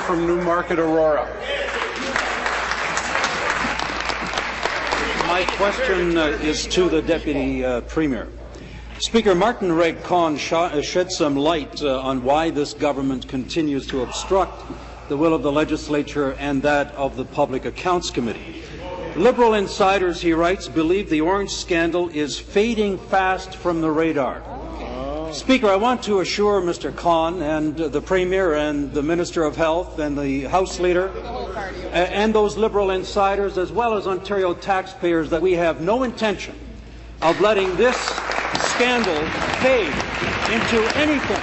member from Newmarket-Aurora. My question is to the Deputy Premier. Speaker, Martin Redd-Conn shed some light on why this government continues to obstruct the will of the legislature and that of the Public Accounts Committee. Liberal insiders, he writes, believe the Ornge scandal is fading fast from the radar. Speaker, I want to assure Mr. Conn and the Premier and the Minister of Health and the House Leader and those Liberal insiders as well as Ontario taxpayers that we have no intention of letting this scandal fade into anything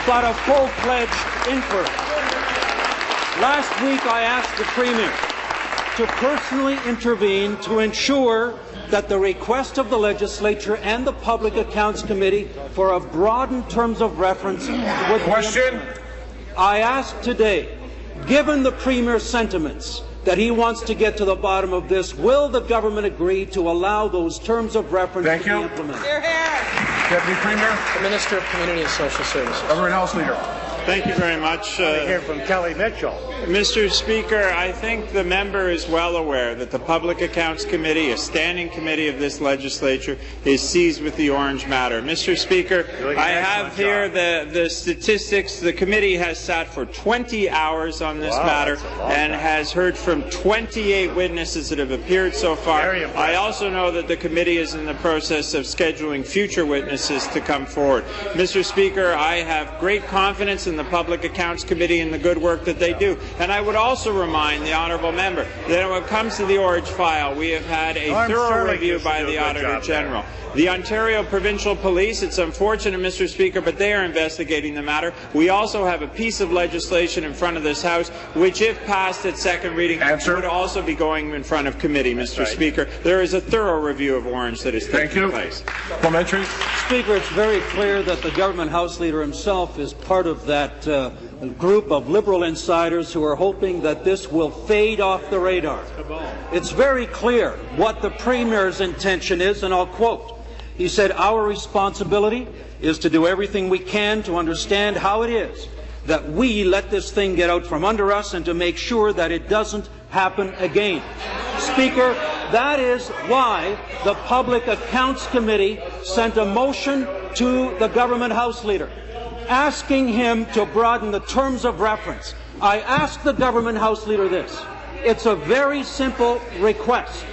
but a full-fledged inquiry. Last week I asked the Premier to personally intervene to ensure that the request of the legislature and the Public Accounts Committee for a broadened terms of reference would Question. I ask today, given the Premier's sentiments that he wants to get to the bottom of this, will the government agree to allow those terms of reference to be implemented? Deputy Premier. The Minister of Community and Social Services. Government House Leader. Thank you very much. Hear from Kelly Mitchell. Mr. Speaker, I think the member is well aware that the Public Accounts Committee, a standing committee of this legislature, is seized with the Ornge matter. Mr. Speaker, I have here the statistics. The committee has sat for 20 hours on this matter and has heard from 28 witnesses that have appeared so far. I also know that the committee is in the process of scheduling future witnesses to come forward. Mr. Speaker, I have great confidence in the Public Accounts Committee and the good work that they do. And I would also remind the honourable member that when it comes to the Ornge file, we have had a thorough review by the Auditor General. The Ontario Provincial Police, it's unfortunate, Mr. Speaker, but they are investigating the matter. We also have a piece of legislation in front of this House, which, if passed at second reading, would also be going in front of committee, Mr. Speaker. There is a thorough review of Ornge that is taking place. Supplementary. Speaker, it's very clear that the Government House Leader himself is part of that group of Liberal insiders who are hoping that this will fade off the radar. It's very clear what the Premier's intention is, and I'll quote. He said, "Our responsibility is to do everything we can to understand how it is that we let this thing get out from under us and to make sure that it doesn't happen again." Speaker, that is why the Public Accounts Committee sent a motion to the Government House Leader asking him to broaden the terms of reference. I ask the Government House Leader this. It's a very simple request.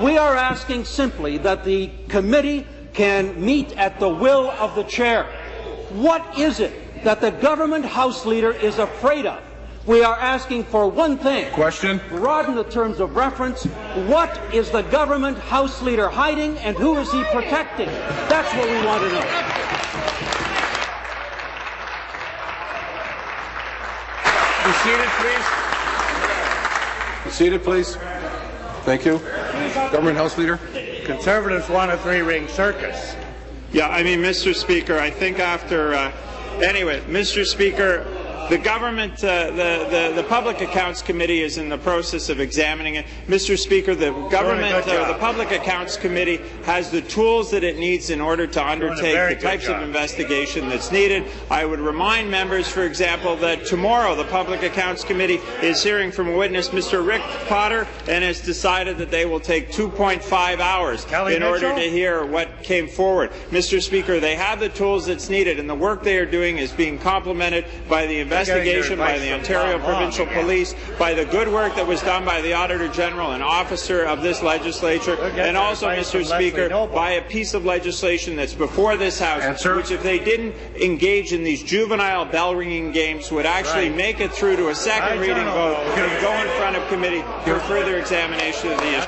We are asking simply that the committee can meet at the will of the chair. What is it that the Government House Leader is afraid of? We are asking for one thing. Question. Broaden the terms of reference. What is the Government House Leader hiding and who is he protecting? That's what we want to know. Be seated, please. Be seated, please. Thank you. Government House Leader. Conservatives want a three-ring circus. Yeah, I mean, Mr. Speaker, I think after anyway, Mr. Speaker, the government, the Public Accounts Committee is in the process of examining it. Mr. Speaker, the government, the Public Accounts Committee has the tools that it needs in order to undertake the types of investigation that's needed. I would remind members, for example, that tomorrow the Public Accounts Committee is hearing from a witness, Mr. Rick Potter, and has decided that they will take 2.5 hours in order to hear what came forward. Mr. Speaker, they have the tools that's needed, and the work they are doing is being complemented by the investigation by the Ontario Provincial Police, by the good work that was done by the Auditor General, an officer of this legislature, and also, Mr. Speaker, by a piece of legislation that's before this House, which, if they didn't engage in these juvenile bell-ringing games, would actually make it through to a second reading vote and go in front of committee for further examination of the issue.